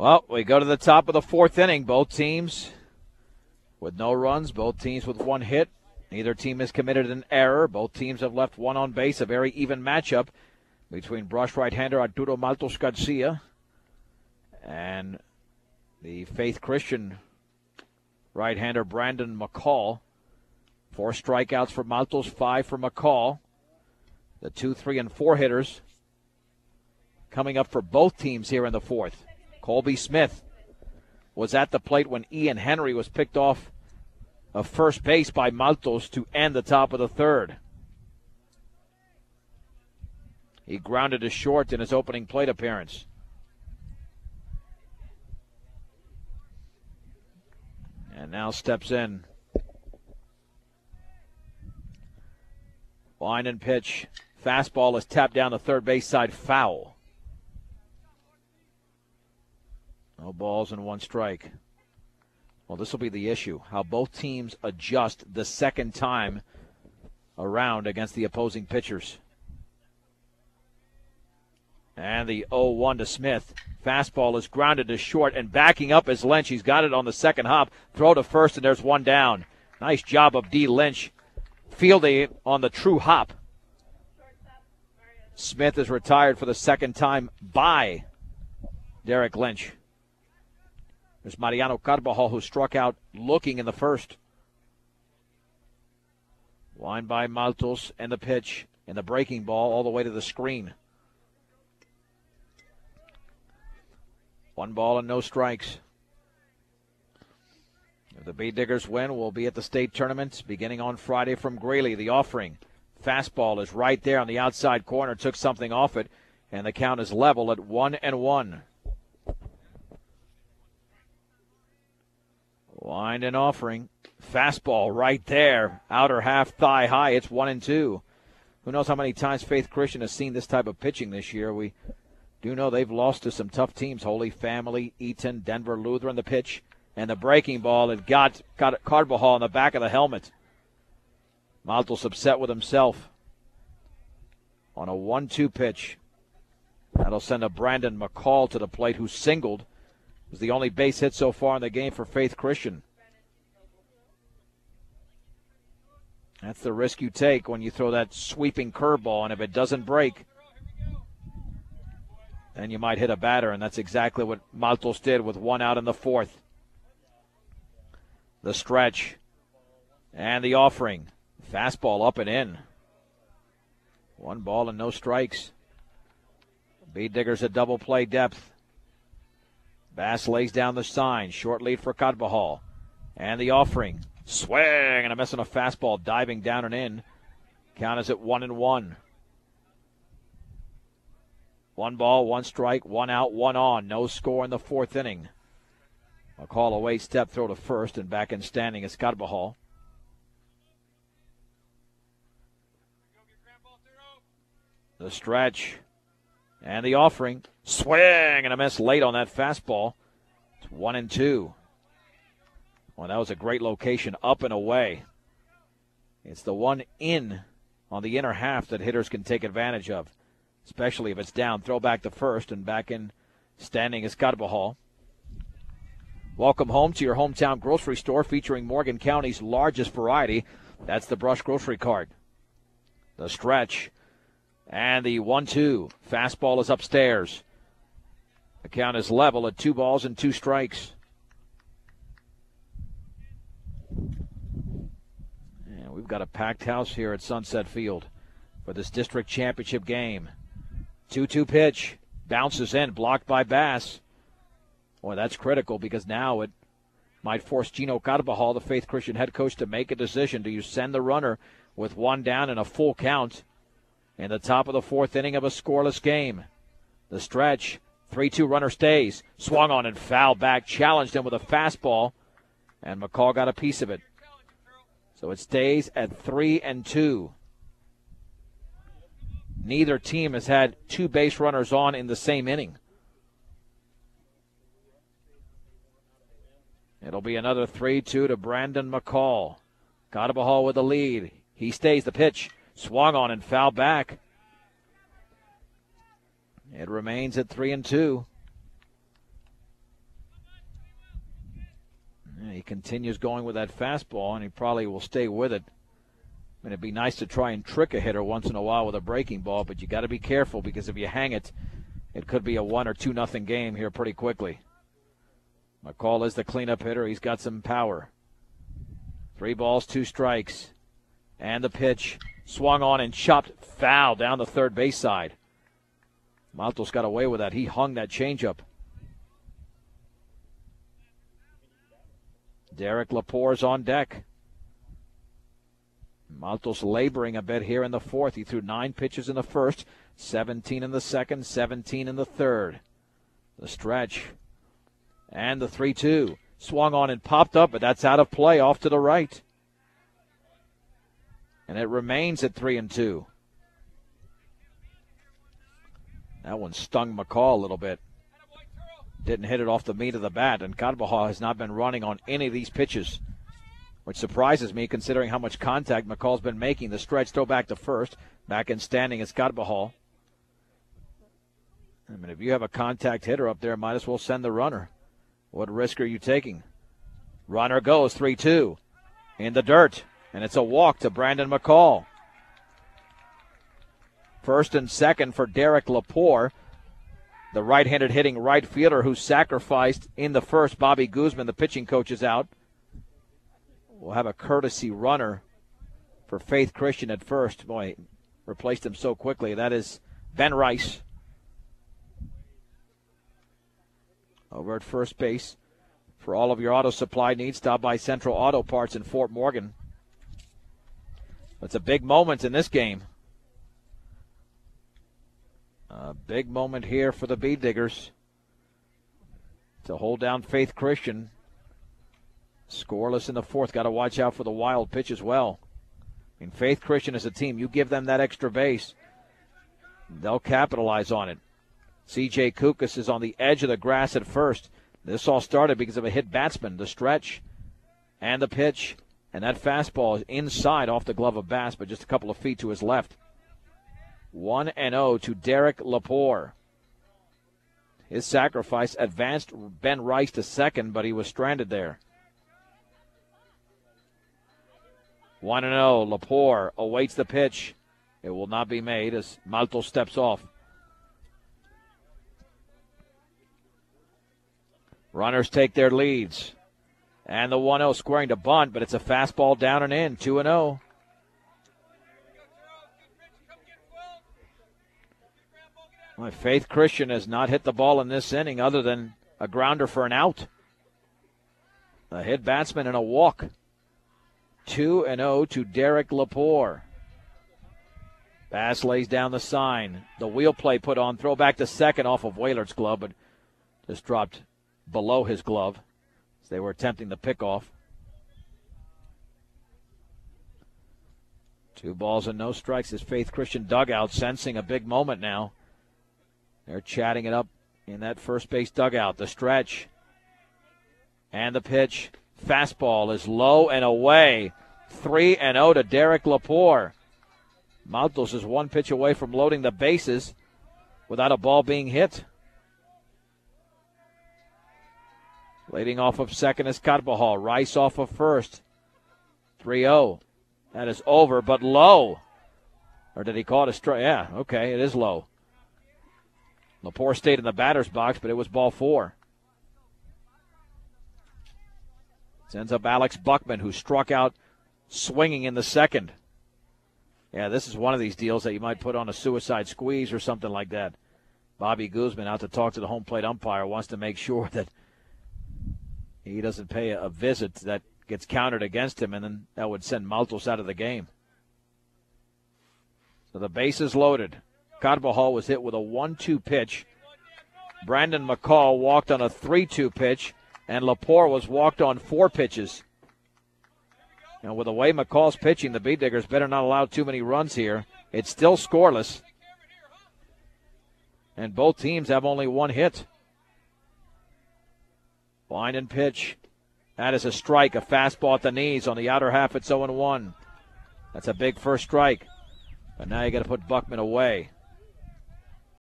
Well, we go to the top of the fourth inning. Both teams with no runs, both teams with one hit. Neither team has committed an error. Both teams have left one on base. A very even matchup between brush right-hander Arturo Maltos Garcia and the Faith Christian right-hander Brandon McCall. 4 strikeouts for Maltos, 5 for McCall. The 2, 3, and 4 hitters coming up for both teams here in the fourth. Colby Smith was at the plate when Ian Henry was picked off of first base by Maltos to end the top of the third. He grounded to short in his opening plate appearance. And now steps in. Line and pitch. Fastball is tapped down the third base side, foul. No balls and 1 strike. Well, this will be the issue, how both teams adjust the second time around against the opposing pitchers. And the 0-1 to Smith. Fastball is grounded to short, and backing up is Lynch. He's got it on the second hop. Throw to first, and there's 1 down. Nice job of D. Lynch fielding it on the true hop. Smith is retired for the second time by Derek Lynch. There's Mariano Carbajal, who struck out looking in the first. Line by Maltos, and the pitch, and the breaking ball all the way to the screen. 1 ball and no strikes. If the Bee Diggers win, we'll be at the state tournament beginning on Friday from Greeley. The offering. Fastball is right there on the outside corner. Took something off it, and the count is level at 1-1. Wind and offering. Fastball right there. Outer half thigh high. It's 1-2. Who knows how many times Faith Christian has seen this type of pitching this year. We do know they've lost to some tough teams. Holy Family, Eaton, Denver Lutheran. The pitch and the breaking ball. It got Carbajal in the back of the helmet. Maltos upset with himself on a 1-2 pitch. That'll send a Brandon McCall to the plate, who singled. It was the only base hit so far in the game for Faith Christian. That's the risk you take when you throw that sweeping curveball, and if it doesn't break, then you might hit a batter, and that's exactly what Maltos did with 1 out in the fourth. The stretch and the offering. Fastball up and in. 1 ball and no strikes. Bee Diggers at double play depth. Bass lays down the sign. Short lead for Carbajal. And the offering. Swing and a miss on a fastball diving down and in. Count is at 1-1. 1 ball, 1 strike, 1 out, 1 on. No score in the fourth inning. McCall away, step throw to first, and back in standing is Carbajal. The stretch and the offering. Swing and a miss late on that fastball. It's 1-2. Well, that was a great location, up and away. It's the one in on the inner half that hitters can take advantage of, especially if it's down. Throw back to first, and back in standing is Carbajal. Welcome home to your hometown grocery store featuring Morgan County's largest variety. That's the Brush Grocery Cart. The stretch and the 1-2. Fastball is upstairs. The count is level at 2 balls and 2 strikes. And we've got a packed house here at Sunset Field for this district championship game. 2-2 pitch. Bounces in, blocked by Bass. Boy, that's critical because now it might force Gino Carbajal, the Faith Christian head coach, to make a decision. Do you send the runner with 1 down and a full count in the top of the fourth inning of a scoreless game? The stretch. 3-2 runner stays. Swung on and fouled back. Challenged him with a fastball, and McCall got a piece of it. So it stays at 3-2. Neither team has had 2 base runners on in the same inning. It'll be another 3-2 to Brandon McCall. Carbajal with the lead. He stays. The pitch. Swung on and fouled back. It remains at 3-2. continues going with that fastball, and he probably will stay with it. I mean, it'd be nice to try and trick a hitter once in a while with a breaking ball, but you got to be careful because if you hang it, it could be a 1 or 2-0 game here pretty quickly. McCall is the cleanup hitter. He's got some power. 3 balls, 2 strikes. And the pitch swung on and chopped foul down the third base side. Maltos got away with that. He hung that changeup. Derek Lepore's on deck. Maltos laboring a bit here in the fourth. He threw 9 pitches in the first, 17 in the second, 17 in the third. The stretch. And the 3-2. Swung on and popped up, but that's out of play off to the right. And it remains at 3-2. That one stung McCall a little bit. Didn't hit it off the meat of the bat, and Carvajal has not been running on any of these pitches, which surprises me considering how much contact McCall's been making. The stretch throw back to first. Back in standing is Carvajal. I mean, if you have a contact hitter up there, might as well send the runner. What risk are you taking? Runner goes 3-2 in the dirt, and it's a walk to Brandon McCall. First and second for Derek Lepore, the right-handed hitting right fielder who sacrificed in the first. Bobby Guzman, the pitching coach, is out. We'll have a courtesy runner for Faith Christian at first. Boy, replaced him so quickly. That is Ben Rice. Over at first base. For all of your auto supply needs, stop by Central Auto Parts in Fort Morgan. It's a big moment in this game. A big moment here for the Bead Diggers to hold down Faith Christian. Scoreless in the fourth. Got to watch out for the wild pitch as well. I mean, Faith Christian is a team. You give them that extra base, they'll capitalize on it. C.J. Kukas is on the edge of the grass at first. This all started because of a hit batsman. The stretch and the pitch. And that fastball is inside off the glove of Bass, but just a couple of feet to his left. 1-0 to Derek Lepore. His sacrifice advanced Ben Rice to second, but he was stranded there. 1-0. Lepore awaits the pitch. It will not be made as Maltos steps off. Runners take their leads. And the 1-0 squaring to bunt, but it's a fastball down and in. 2-0. Well, Faith Christian has not hit the ball in this inning other than a grounder for an out. A hit batsman and a walk. 2-0 to Derek Lepore. Bass lays down the sign. The wheel play put on. Throw back to second off of Whaler's glove, but just dropped below his glove as they were attempting the pickoff. 2 balls and no strikes as Faith Christian dugout sensing a big moment now. They're chatting it up in that first base dugout. The stretch and the pitch. Fastball is low and away. 3-0 to Derek Lepore. Maltos is 1 pitch away from loading the bases without a ball being hit. Leading off of second is Carvajal. Rice off of first. 3-0. That is over, but low. Or did he call it a strike? Yeah, okay, it is low. Lepore stayed in the batter's box, but it was ball 4. Sends up Alex Buckman, who struck out swinging in the second. Yeah, this is one of these deals that you might put on a suicide squeeze or something like that. Bobby Guzman out to talk to the home plate umpire, wants to make sure that he doesn't pay a visit that gets countered against him, and then that would send Maltos out of the game. So the base is loaded. Carvajal was hit with a 1-2 pitch. Brandon McCall walked on a 3-2 pitch, and Lepore was walked on 4 pitches. And with the way McCall's pitching, the Bead Diggers better not allow too many runs here. It's still scoreless. And both teams have only 1 hit. Line and pitch. That is a strike, a fastball at the knees. On the outer half, it's 0-1. That's a big first strike. But now you got to put Buckman away.